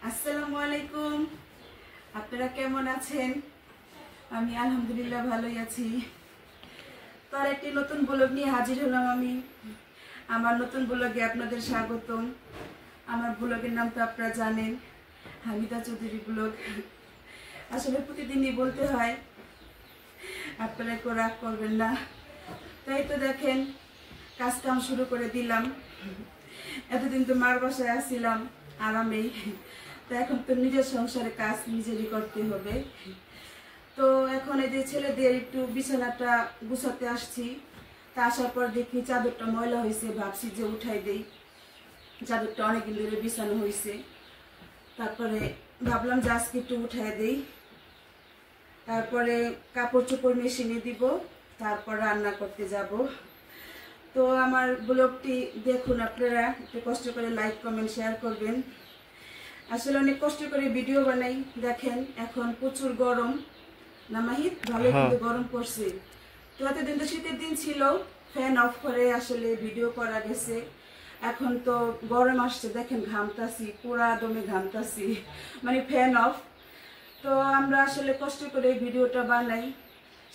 আসসালামু আলাইকুম। আপনারা কেমন আছেন? আমি আলহামদুলিল্লাহ ভালোই আছি। তো একটি নতুন ব্লগ নিয়ে হাজির হলাম আমি। আমার নতুন ব্লগে আপনাদের স্বাগতম। আমার ব্লগের নাম তো আপনারা জানেন, হামিদা চৌধুরী ব্লগ। আসলে প্রতিদিনই বলতে হয়, আপনারা কেউ রাগ করবেন না। তাই তো দেখেন, কাজ কাম শুরু করে দিলাম। এতদিন তো মার বাসায় আসছিলাম আরামেই, তো এখন তো নিজের সংসারে কাজ নিজেরই করতে হবে। তো এখন এই যে ছেলেদের একটু বিছানাটা গুছাতে আসছি। তা আসার পর দেখি চাদরটা ময়লা হয়েছে, ভাবছি যে উঠাই দেই। চাদরটা অনেকদিন ধরে বিছানো হয়েছে, তারপরে ভাবলাম যে আজকে একটু উঠাই দেই। তারপরে কাপড় চোপড় মেশিনে দিব, তারপর রান্না করতে যাব। তো আমার ব্লগটি দেখুন, আপনারা একটু কষ্ট করে লাইক কমেন্ট শেয়ার করবেন। আসলে অনেক কষ্ট করে ভিডিও বানাই। দেখেন এখন প্রচুর গরম না মাহিদ, ভালো কিন্তু গরম পড়ছে। তো এতদিন তো শীতের দিন ছিল, ফ্যান অফ করে আসলে ভিডিও করা গেছে। এখন তো গরম আসছে, দেখেন ঘামতাছি, পুরা দমে ঘামতাছি, মানে ফ্যান অফ। তো আমরা আসলে কষ্ট করে ভিডিওটা বানাই,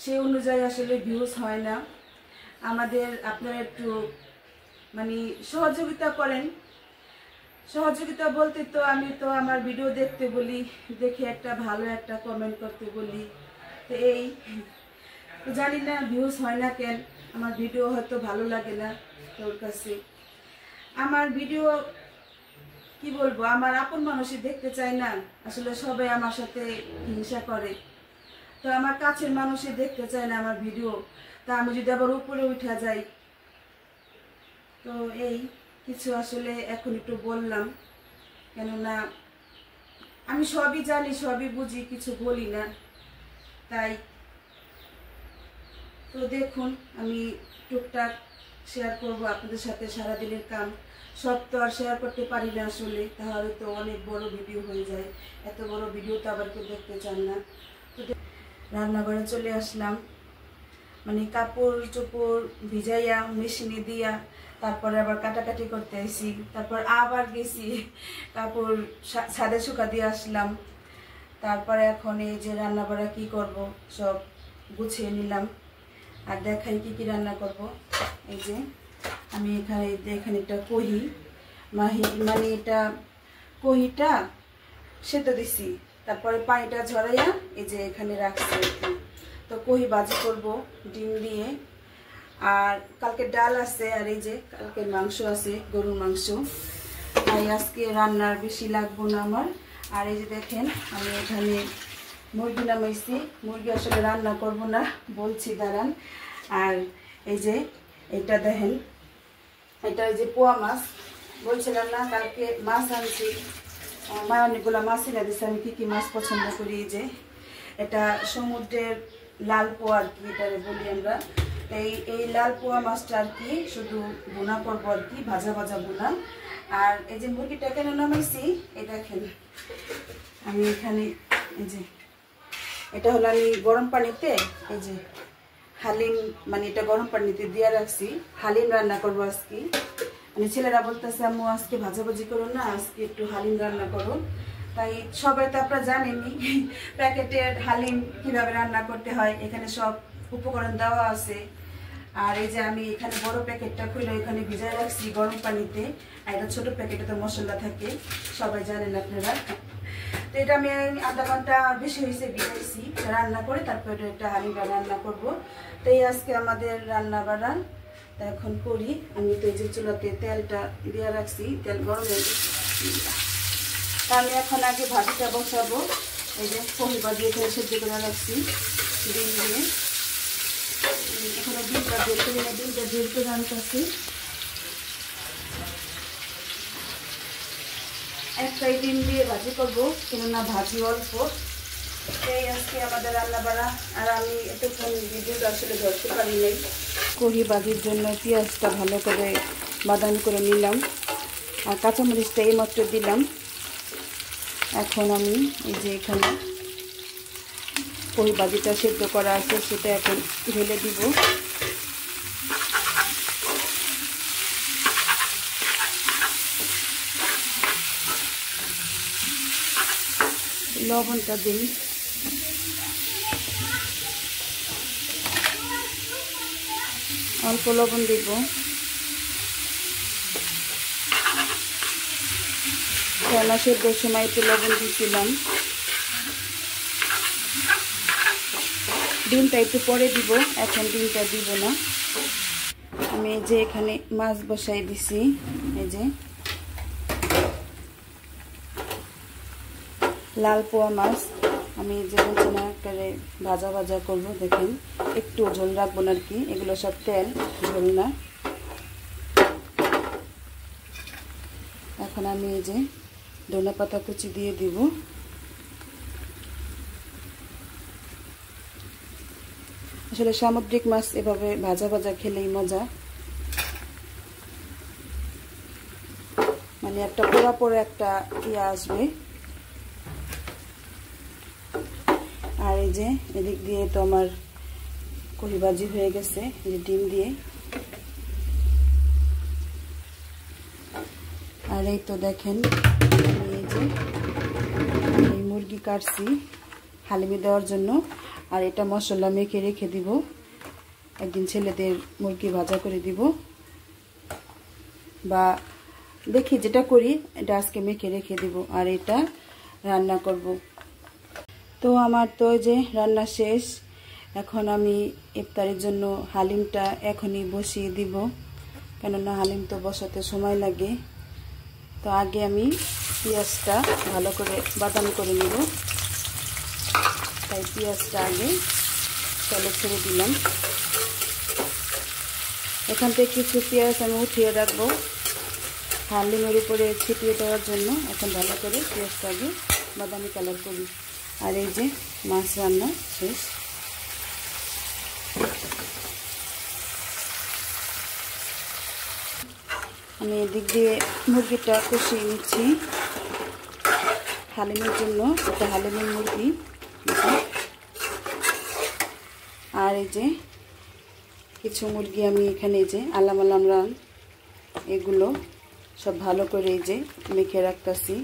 সেই অনুযায়ী আসলে ভিউজ হয় না আমাদের। আপনারা একটু মানে সহযোগিতা করেন। সহযোগিতা বলতে তো আমি তো আমার ভিডিও দেখতে বলি, দেখে একটা ভালো একটা কমেন্ট করতে বলি। তো এই তো জানি না ভিউজ হয় না কেন, আমার ভিডিও হয়তো ভালো লাগে না তোর কাছে। আমার ভিডিও কি বলবো, আমার আপন মানুষই দেখতে চায় না, আসলে সবাই আমার সাথে হিংসা করে। তো আমার কাছের মানুষই দেখতে চায় না আমার ভিডিও। তা আমি যদি আবার উপরে উঠা যাই, তো এই কিছু আসলে এখন একটু বললাম, কেননা আমি সবই জানি, সবই বুঝি, কিছু বলি না তাই। তো দেখুন, আমি টুকটাক শেয়ার করবো আপনাদের সাথে সারাদিনের কাম। সব তো আর শেয়ার করতে পারি না আসলে, তাহলে তো অনেক বড় ভিডিও হয়ে যায়। এত বড় ভিডিও তো আবার কেউ দেখতে চান না। তো রান্নাঘরে চলে আসলাম, মানে কাপড় চোপড় ভিজাইয়া মেশিনে দিয়া তারপরে আবার কাটাকাটি করতে আসি। তারপর আবার গেছি কাপড় ছাদে শুকা দিয়ে আসলাম। তারপরে এখন এই যে রান্না বাড়া কি করব সব গুছিয়ে নিলাম। আর দেখাই কি কি রান্না করব। এই যে আমি এখানে একটা কহি মানে এটা কহিটা সেদ্ধ দিছি, তারপরে পানিটা ঝরাইয়া এই যে এখানে রাখছি। তো কহি ভাজি করব ডিম দিয়ে। আর কালকে ডাল আছে, আর এই যে কালকে মাংস আছে, গরুর মাংস। তাই আজকে রান্নার বেশি লাগবো না আমার। আর এই যে দেখেন, আমি এখানে মুরগি নামাইছি। মুরগি আসলে রান্না করব না বলছি, দাঁড়ান। আর এই যে এটা দেখেন, এটা ওই যে পোয়া মাছ বলছিলাম না, কালকে মাছ আনছি। মা অনেকগুলো মাছ এনে দিচ্ছে, আমি কী কী মাছ পছন্দ করি। এই যে এটা সমুদ্রের লাল পোয়া আর কি, এটা বলি আমরা। এই লাল পোয়া মাছটা আর কি শুধু বোনা করবো আর কি, ভাজা ভাজা বোনা। আর এই যে মুরগিটা কেন নামাইছি, এটা দেখেন আমি এখানে এই যে এটা হলো আমি গরম পানিতে এই যে হালিম, মানে এটা গরম পানিতে দিয়ে রাখছি। হালিম রান্না করবো আজকে। মানে ছেলেরা বলতেছে আম্মু আজকে ভাজাভাজি করো না, আজকে একটু হালিম রান্না করো। তাই সবাই তো আপনারা জানেনই প্যাকেটের হালিম কিভাবে রান্না করতে হয়, এখানে সব উপকরণ দেওয়া আছে। আর এই যে আমি এখানে বড় প্যাকেটটা খুলে এখানে ভিজায় রাখছি গরম পানিতে। আর এটা ছোট প্যাকেটে তো মশলা থাকে, সবাই জানেন আপনারা। তো এটা আমি আধা ঘন্টা বেশি হয়েছে ভিজাইছি রান্না করে, তারপরে একটা হালিম রান্না করব। তো এই আজকে আমাদের রান্না বাড়া এখন করি। আমি তো এই যে চুলাতে তেলটা দিয়ে রাখছি, তেল গরম হয়ে গেছে। তা আমি এখন আগে ভাজিটা বসাবো। এই যে কহি ভাজি এখানে সেদ্ধ করে রাখছি ডিম দিয়ে। এখানে ডিমটা বের করে না, ডিমটা বের করে আনতেছি। একটাই ডিম দিয়ে ভাজি করবো, কেননা ভাজি অল্প। এই আজকে আমাদের রান্না বাড়া। আর আমি এতক্ষণ ভিডিওটা আসলে ধরতে পারি নাই। কহি ভাজির জন্য পেঁয়াজটা ভালো করে বাদামি করে নিলাম, আর কাঁচামরিচটা এইমাত্র দিলাম। এখন আমি এই যে এখানে কহি ভাজিটা সেদ্ধ করা আছে, সেটা এখন ঢেলে দিব। লবণটা দিই। অল্প লবণ দিব। রান্না সেদ্ধর সময় একটু লবণ দিয়েছিলাম। ডিমটা একটু পরে দিব, এখন ডিমটা দিব না। আমি এই যে এখানে মাছ বসাই দিছি। এই যে লাল পোয়া মাছ আমি যে বলছি না করে ভাজা ভাজা করবো। দেখেন একটু ঝোল রাখবো না আর কি, এগুলো সব তেল, ঝোল না। এখন আমি এই যে ধনে পাতা কুচি দিয়ে দিব। আসলে সামুদ্রিক মাছ এভাবে ভাজা ভাজা খেলেই মজা, মানে একটা পোড়া পোড়া একটা ইয়ে আসবে। আর এই যে এদিক দিয়ে তো আমার কড়ি ভাজি হয়ে গেছে এই যে ডিম দিয়ে। আর এই তো দেখেন এই যে এই মুরগি কাটছি হালিমে দেওয়ার জন্য। আর এটা মশলা মেখে রেখে দিব, একদিন ছেলেদের মুরগি ভাজা করে দিব, বা দেখি যেটা করি এটা আজকে মেখে রেখে দিব। আর এটা রান্না করব। তো আমার তো যে রান্না শেষ। এখন আমি ইফতারের জন্য হালিমটা এখনই বসিয়ে দিব, কেননা হালিম তো বসাতে সময় লাগে। তো আগে আমি পেঁয়াজটা ভালো করে বাদাম করে নিব, তাই পেঁয়াজটা আগে তেলে ছেড়ে দিলাম। এখান থেকে কিছু পেঁয়াজ আমি উঠিয়ে রাখবো হালিমের উপরে ছিটিয়ে দেওয়ার জন্য। এখন ভালো করে পেঁয়াজটা আগে বাদামি কালার করি। আর এই যে মাছ রান্না শেষ। আমি এদিক দিয়ে মুরগিটা কষিয়ে নিচ্ছি হালিমের জন্য। এটা হালিমের মুরগি। আর এই যে কিছু মুরগি আমি এখানে যে আলাম আলাম রান এগুলো সব ভালো করে এই যে মেখে রাখতেছি।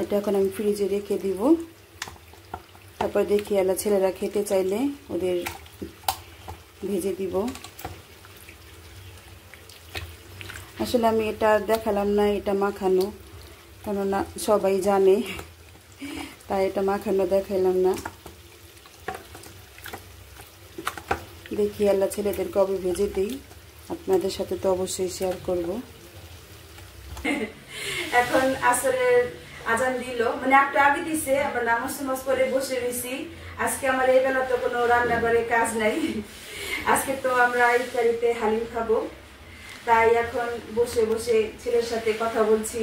এটা এখন আমি ফ্রিজে রেখে দিব। তারপর দেখি আলা ছেলেরা খেতে চাইলে ওদের ভেজে দিব। আসলে আমি এটা দেখালাম না এটা মাখানো, কেননা সবাই জানে, তাই এটা মাখানো দেখাইলাম না। দেখি আল্লাহ ছেলেদের কবে ভেজে দিই, আপনাদের সাথে তো অবশ্যই শেয়ার করব। এখন আসরের আজান দিল, মানে একটা আগে দিছে, আবার নামাজ টামাজ করে বসে রয়েছি। আজকে আমার এই বেলা তো কোনো রান্নাঘরে কাজ নাই। আজকে তো আমরা ইফতারিতে হালিম খাবো, তাই এখন বসে বসে ছেলের সাথে কথা বলছি।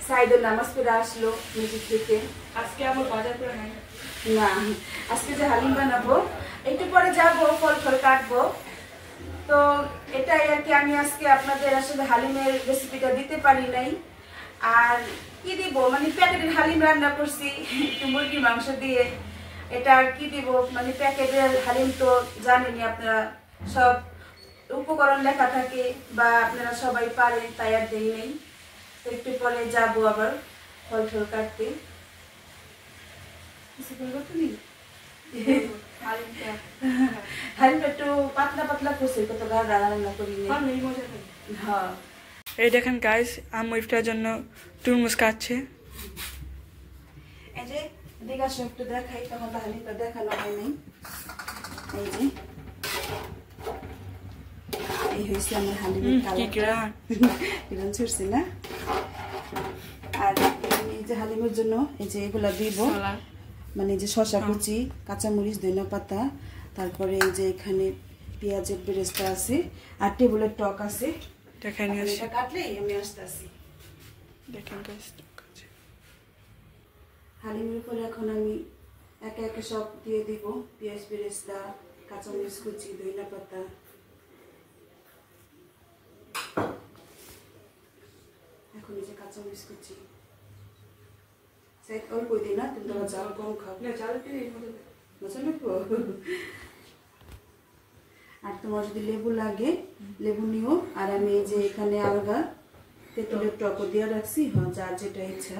সাইদুল নামাজ পড়ে আসলো মসজিদ থেকে। আজকে আমার বাজার করে নাই না, আজকে যে হালিম বানাবো একটু পরে যাবো, ফল ফল কাটবো। তো এটাই আর কি, আমি আজকে আপনাদের আসলে হালিমের রেসিপিটা দিতে পারি নাই। আর কি দিব, মানে প্যাকেটের হালিম রান্না করছি একটু মুরগির মাংস দিয়ে। এটা আর কি দিব, মানে প্যাকেটের হালিম তো জানেনই আপনারা, সব উপকরণ লেখা থাকে বা আপনারা সবাই পারেন, তাই আর দেই নেই। একটু পরে যাবো আবার ফল ফল কাটতে। হালিমটা একটু পাতলা পাতলা করছে, কত গাঢ় রান্না করিনি। হ্যাঁ, এই দেখেন গাইস, আম্মু ইফতারের জন্য তরমুজ কাটছে। এই যে দিঘা একটু দেখাই, তখন তো হালিমটা দেখানো হয় নাই। এই যে এই হয়েছে আমার হালিমের কালার ছুটছে না। আর এই যে হালিমের জন্য এই যে এগুলা দিব, মানে যে শসা কুচি, কাঁচামরিচ, ধনিয়া পাতা, তারপরে এই যে এখানে পেঁয়াজের বেরেস্তা আছে, আর টেবিলের টক আছে। দেখাই নিয়ে আসি, এটা কাটলেই আমি আসতেছি। দেখেন গাইস, হালিমের উপরে এখন আমি একে একে সব দিয়ে দিব, পেঁয়াজ বেরেস্তা, কাঁচামরিচ কুচি, ধনিয়া পাতা। এখন এই যে কাঁচামরিচ কুচি অল্প দিই না, তুমি তোমার চাল কম খাও। আর তোমার যদি লেবু লাগে লেবু নিও। আর আমি এই যে এখানে আলগা তেঁতুলের টকও দিয়ে রাখছি, হ্যাঁ যার যেটা ইচ্ছা।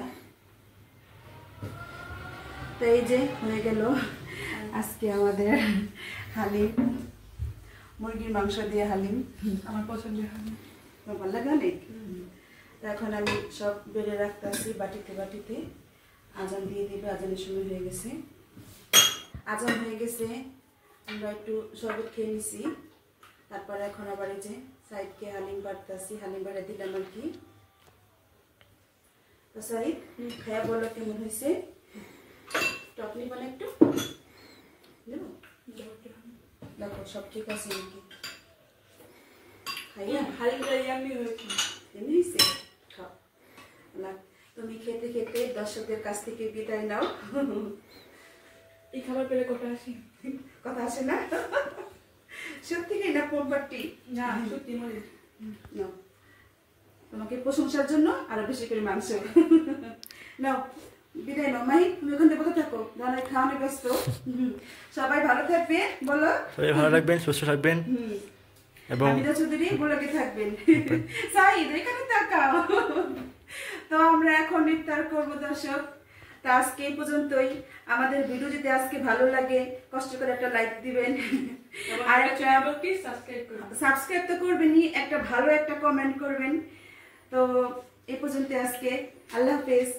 তো এই যে হয়ে গেল আজকে আমাদের হালিম, মুরগির মাংস দিয়ে হালিম। আমার পছন্দের হালিম। ভালো লাগে অনেক। তো এখন আমি সব বেড়ে রাখতেছি বাটিতে বাটিতে। আজান দিয়ে দিবে, আজানের সময় হয়ে গেছে। আজান হয়ে গেছে, আমরা একটু শরবত খেয়ে নিছি। তারপরে এখন আবার এই যে সাইডকে হালিম বাড়তেছি, হালিম বাড়া দিলাম আর কি। তো সাইড খায়া বলো কেমন হয়েছে? টক নিবেন একটু, দেবো? দেখো সব ঠিক আছে নাকি? খাইয়া হালিমটা ইয়ামি হয়েছে। এমনি হয়েছে? খাও না, তুমি খেতে খেতে দর্শকদের কাছ থেকে বিদায় নাও। এই খাবার পেলে কথা আসি? কথা আসে না? সত্যি কি না পোমপাট্টি? না সত্যি মনে নাও, তোমাকে প্রশংসার জন্য আরো বেশি করে মাংস। নাও বিদায় নাও। মাহি তুমি ওখান থেকে কোথায় থাকো? দাঁড়ায় খাওয়ানো ব্যস্ত। সবাই ভালো থাকবে বলো। সবাই ভালো থাকবেন, সুস্থ থাকবেন এবং হামিদা চৌধুরী ব্লগে থাকবেন। সাইদ এখানে তাকাও। তো আমরা এখন ইফতার করব দর্শক। তো আজকে এই পর্যন্তই। আমাদের ভিডিও যদি আজকে ভালো লাগে কষ্ট করে একটা লাইক দিবেন, আর একটা চ্যানেলটি সাবস্ক্রাইব করুন। সাবস্ক্রাইব তো করবেনই, একটা ভালো একটা কমেন্ট করবেন। তো এই পর্যন্ত আজকে, আল্লাহ হাফেজ।